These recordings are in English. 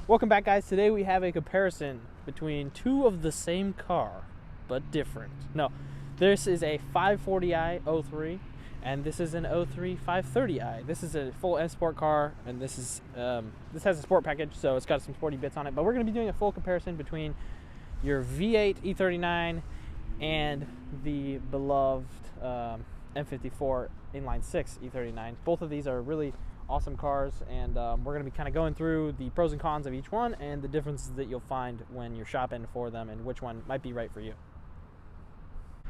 Welcome back, guys. Today we have a comparison between two of the same car, but different. No, this is a 540i 03, and this is an 03 530i. This is a full M Sport car, and this is this has a sport package, so it's got some sporty bits on it. But we're going to be doing a full comparison between your V8 E39 and the beloved M54 inline 6 E39. Both of these are really awesome cars, and we're going to be kind of going through the pros and cons of each one and the differences that you'll find when you're shopping for them and which one might be right for you.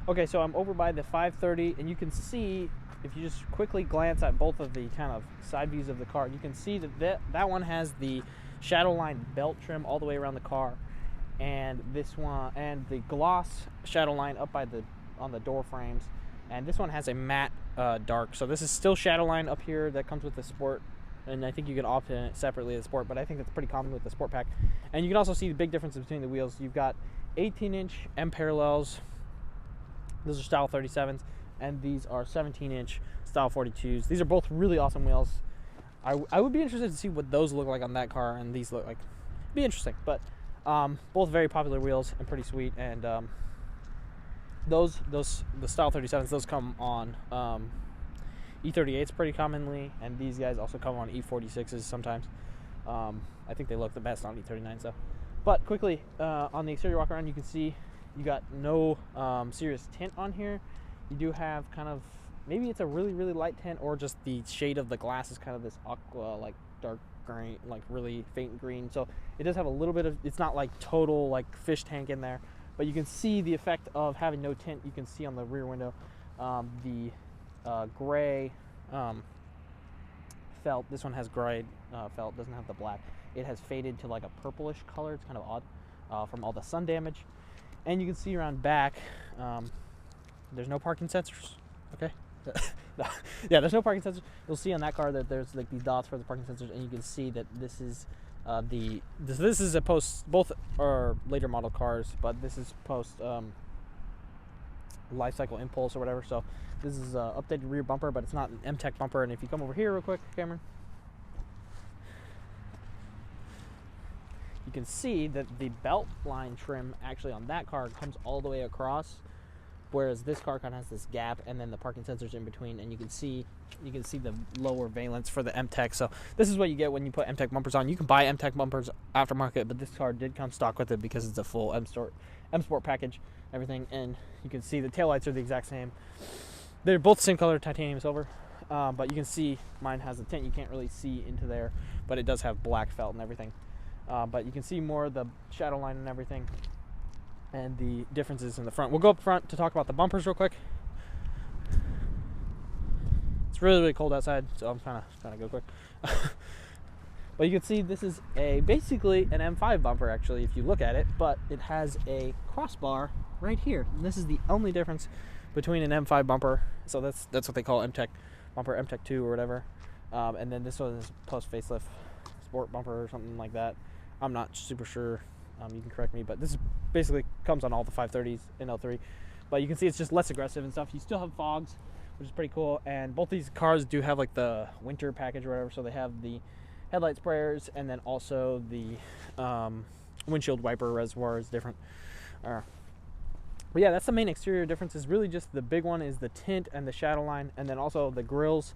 Okay, so I'm over by the 530, and you can see, if you just quickly glance at both of the kind of side views of the car, you can see that that one has the Shadowline belt trim all the way around the car, and this one, and the gloss Shadowline up by on the door frames, and this one has a matte dark. So this is still Shadowline up here that comes with the Sport, and I think you can opt in it separately as Sport, but I think that's pretty common with the Sport pack. And you can also see the big differences between the wheels. You've got 18-inch M parallels. Those are style 37s, and these are 17-inch style 42s. These are both really awesome wheels. I would be interested to see what those look like on that car, and these look like. Be interesting, but both very popular wheels and pretty sweet. And the style 37s, those come on E38s pretty commonly, and these guys also come on E46s sometimes. I think they look the best on E39s though. But quickly, on the exterior walk around, you can see you got no serious tint on here. You do have kind of, maybe it's a really light tint, or just the shade of the glass is kind of this aqua, like dark green, like really faint green. So it does have a little bit of, it's not like total like fish tank in there, but you can see the effect of having no tint. You can see on the rear window the gray felt. This one has gray felt, doesn't have the black. It has faded to like a purplish color. It's kind of odd from all the sun damage. And you can see around back, there's no parking sensors. Okay. Yeah, there's no parking sensors. You'll see on that car that there's like these dots for the parking sensors, and you can see that this is this is a post, both are later model cars, but this is post life cycle impulse or whatever. So this is updated rear bumper, but it's not an M-Tech bumper. And if you come over here real quick, Cameron, you can see that the belt line trim actually on that car comes all the way across, whereas this car kind of has this gap, and then the parking sensors in between, and you can see the lower valence for the M-Tech. So this is what you get when you put M-Tech bumpers on. You can buy M-Tech bumpers aftermarket, but this car did come stock with it because it's a full M Sport package, everything. And you can see the taillights are the exact same. They're both the same color, titanium silver, but you can see mine has a tint. You can't really see into there, but it does have black felt and everything. But you can see more of the shadow line and everything, and the differences in the front. We'll go up front to talk about the bumpers real quick. It's really cold outside, so I'm trying to go quick. But you can see this is basically an M5 bumper, actually, if you look at it, but it has a crossbar right here. And this is the only difference between an M5 bumper. So that's what they call M-Tech bumper, M-Tech 2 or whatever. And then this one is post facelift sport bumper or something like that. I'm not super sure. You can correct me, but this basically comes on all the 530s in 03. But you can see it's just less aggressive and stuff. You still have fogs, which is pretty cool. And both these cars do have like the winter package or whatever. So they have the headlight sprayers, and then also the windshield wiper reservoir is different. But yeah, that's the main exterior difference. Is really just the big one is the tint and the shadow line, and then also the grills.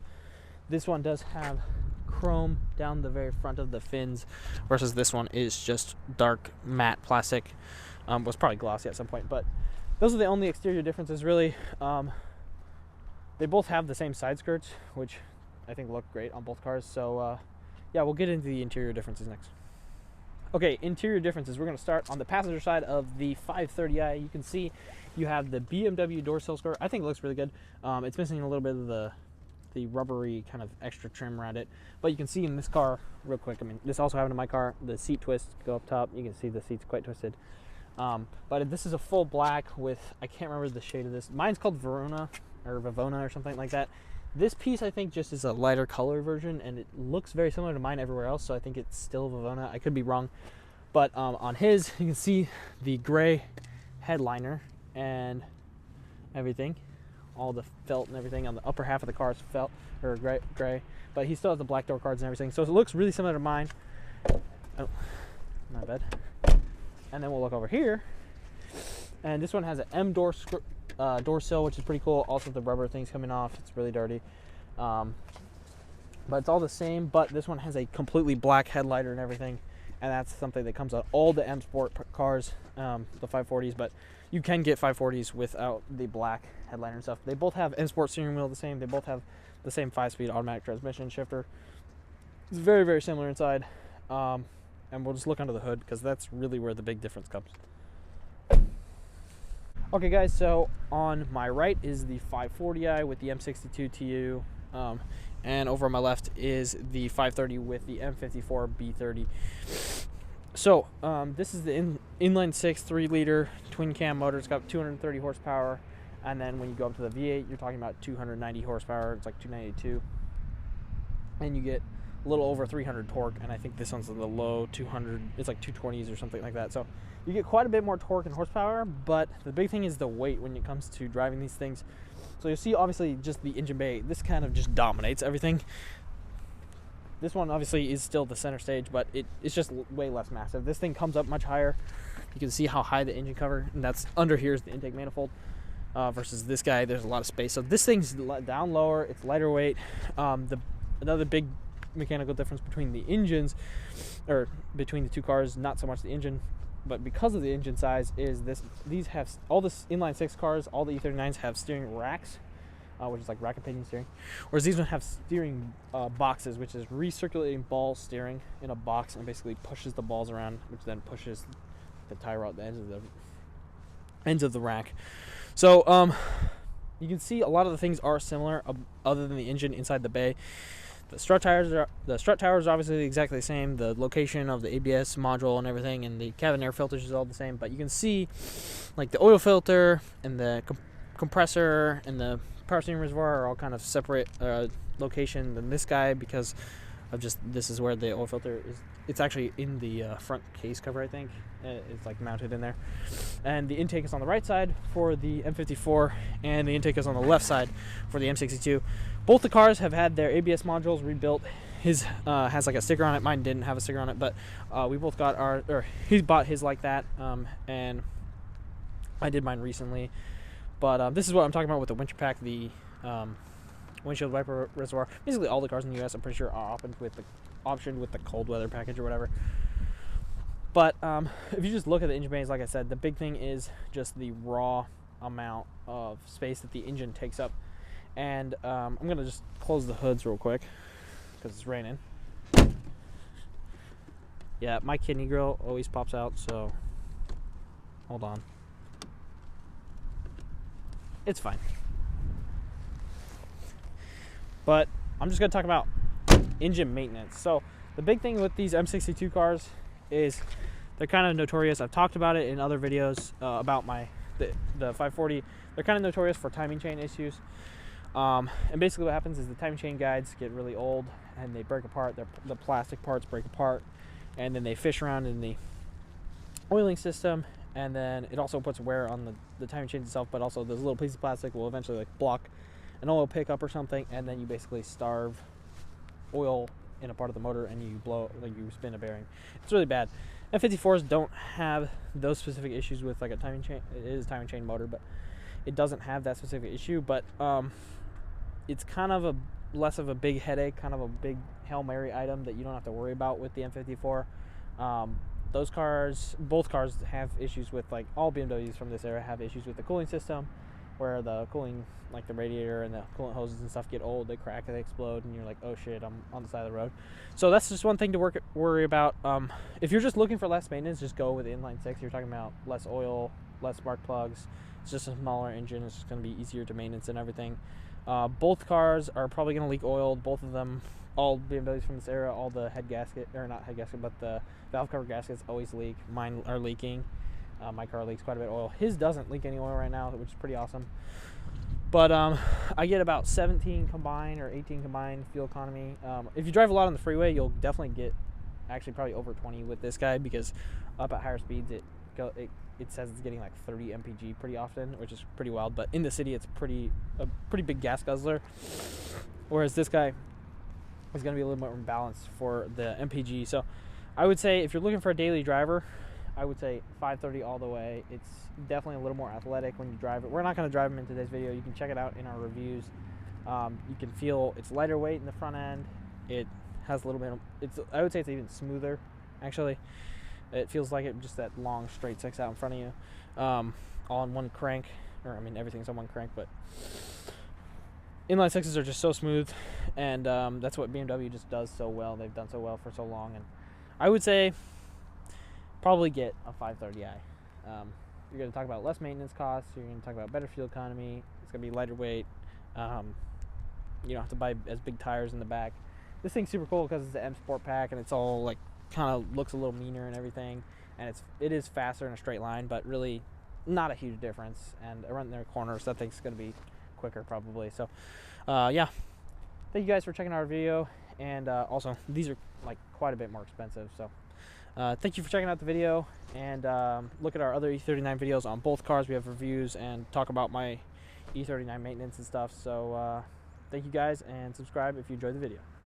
This one does have chrome down the very front of the fins, versus this one is just dark matte plastic. Was probably glossy at some point, but those are the only exterior differences really. They both have the same side skirts, which I think look great on both cars. So yeah, we'll get into the interior differences next. Okay, interior differences. We're going to start on the passenger side of the 530i. You can see you have the BMW door sill skirt. I think it looks really good. It's missing a little bit of the rubbery kind of extra trim around it, but you can see in this car real quick, I mean, this also happened in my car, the seat twists go up top. You can see the seat's quite twisted. But this is a full black with, I can't remember the shade of this. Mine's called Verona or Vivona or something like that. This piece I think just is a lighter color version, and it looks very similar to mine everywhere else, so I think it's still Vivona. I could be wrong, but on his you can see the gray headliner and everything. All the felt and everything on the upper half of the car is felt or gray, but he still has the black door cards and everything, so it looks really similar to mine. Oh, My bad. And then we'll look over here, and this one has an M door sill, which is pretty cool. Also, the rubber thing's coming off. It's really dirty, but it's all the same. But this one has a completely black headlighter and everything, and that's something that comes on all the M Sport cars, the 540s. But you can get 540s without the black headliner and stuff. They both have M Sport steering wheel the same. They both have the same 5-speed automatic transmission shifter. It's very, very similar inside. And we'll just look under the hood because that's really where the big difference comes. Okay guys, so on my right is the 540i with the M62 TU, and over on my left is the 530 with the M54 B30. So this is the inline 6 3-liter twin cam motor. It's got 230 horsepower, and then when you go up to the V8, you're talking about 290 horsepower. It's like 292, and you get a little over 300 torque, and I think this one's in the low 200. It's like 220s or something like that. So you get quite a bit more torque and horsepower, but the big thing is the weight when it comes to driving these things. So you'll see obviously just the engine bay, this kind of just dominates everything. This one obviously is still the center stage, but it's just way less massive. This thing comes up much higher. You can see how high the engine cover, and that's under here is the intake manifold, versus this guy, there's a lot of space. So this thing's down lower, it's lighter weight. Another big mechanical difference between the engines, or between the two cars, not so much the engine, but because of the engine size, is these have all the inline 6 cars, all the E39s have steering racks, which is like rack and pinion steering, whereas these ones have steering boxes, which is recirculating ball steering in a box, and basically pushes the balls around, which then pushes the tire rod, the ends of the rack. So you can see a lot of the things are similar, other than the engine inside the bay. The strut towers are obviously exactly the same. The location of the ABS module and everything, and the cabin air filters is all the same. But you can see, like, the oil filter and the compressor and the power steering reservoir are all kind of separate location than this guy, because of just this is where the oil filter is. It's actually in the front case cover, I think. It's like mounted in there, and the intake is on the right side for the M54, and the intake is on the left side for the M62. Both the cars have had their ABS modules rebuilt. His has like a sticker on it. Mine didn't have a sticker on it, but we both got he bought his like that, and I did mine recently. But this is what I'm talking about with the winter pack, the windshield wiper reservoir. Basically, all the cars in the U.S. I'm pretty sure are optioned with the cold weather package or whatever. But if you just look at the engine bays, like I said, the big thing is just the raw amount of space that the engine takes up. And I'm going to just close the hoods real quick because it's raining. Yeah, my kidney grill always pops out, so hold on. It's fine. But I'm just going to talk about engine maintenance. So the big thing with these M62 cars is they're kind of notorious. I've talked about it in other videos about the 540. They're kind of notorious for timing chain issues. And basically what happens is the timing chain guides get really old and they break apart. The plastic parts break apart, and then they fish around in the oiling system, and then it also puts wear on the timing chain itself, but also those little pieces of plastic will eventually like block an oil pickup or something, and then you basically starve oil in a part of the motor, and you spin a bearing. It's really bad. F54s don't have those specific issues with like a timing chain. It is a timing chain motor, but it doesn't have that specific issue. But it's kind of less of a big headache, kind of a big Hail Mary item that you don't have to worry about with the M54. Both cars have issues with, like all BMWs from this era have issues with the cooling system, where the cooling, like the radiator and the coolant hoses and stuff, get old, they crack, they explode, and you're like, oh shit, I'm on the side of the road. So that's just one thing to worry about. If you're just looking for less maintenance, just go with inline 6. You're talking about less oil, less spark plugs. It's just a smaller engine. It's just going to be easier to maintenance and everything. Both cars are probably going to leak oil. Both of them, all BMWs from this era, all the head gasket, or not head gasket, but the valve cover gaskets always leak. Mine are leaking. My car leaks quite a bit of oil. His doesn't leak any oil right now, which is pretty awesome. But I get about 17 combined or 18 combined fuel economy. If you drive a lot on the freeway, you'll definitely get actually probably over 20 with this guy, because up at higher speeds it says it's getting like 30 mpg pretty often, which is pretty wild. But in the city, it's a pretty big gas guzzler. Whereas this guy is going to be a little more balanced for the mpg. So I would say if you're looking for a daily driver, I would say 530 all the way. It's definitely a little more athletic when you drive it. We're not going to drive them in today's video. You can check it out in our reviews. You can feel it's lighter weight in the front end. It has a little bit of, I would say it's even smoother, actually. It feels like it just that long straight six out in front of you, all in one crank, or I mean everything's on one crank, but inline sixes are just so smooth, and that's what BMW just does so well. They've done so well for so long, and I would say probably get a 530i. You're going to talk about less maintenance costs. You're going to talk about better fuel economy. It's going to be lighter weight. You don't have to buy as big tires in the back. This thing's super cool because it's an M Sport pack, and it's all like kind of looks a little meaner and everything, and it is faster in a straight line, but really not a huge difference. And around their corners, that thing's going to be quicker probably. So yeah, thank you guys for checking out our video, and also these are like quite a bit more expensive, so thank you for checking out the video, and look at our other E39 videos on both cars. We have reviews and talk about my E39 maintenance and stuff. So thank you guys, and subscribe if you enjoyed the video.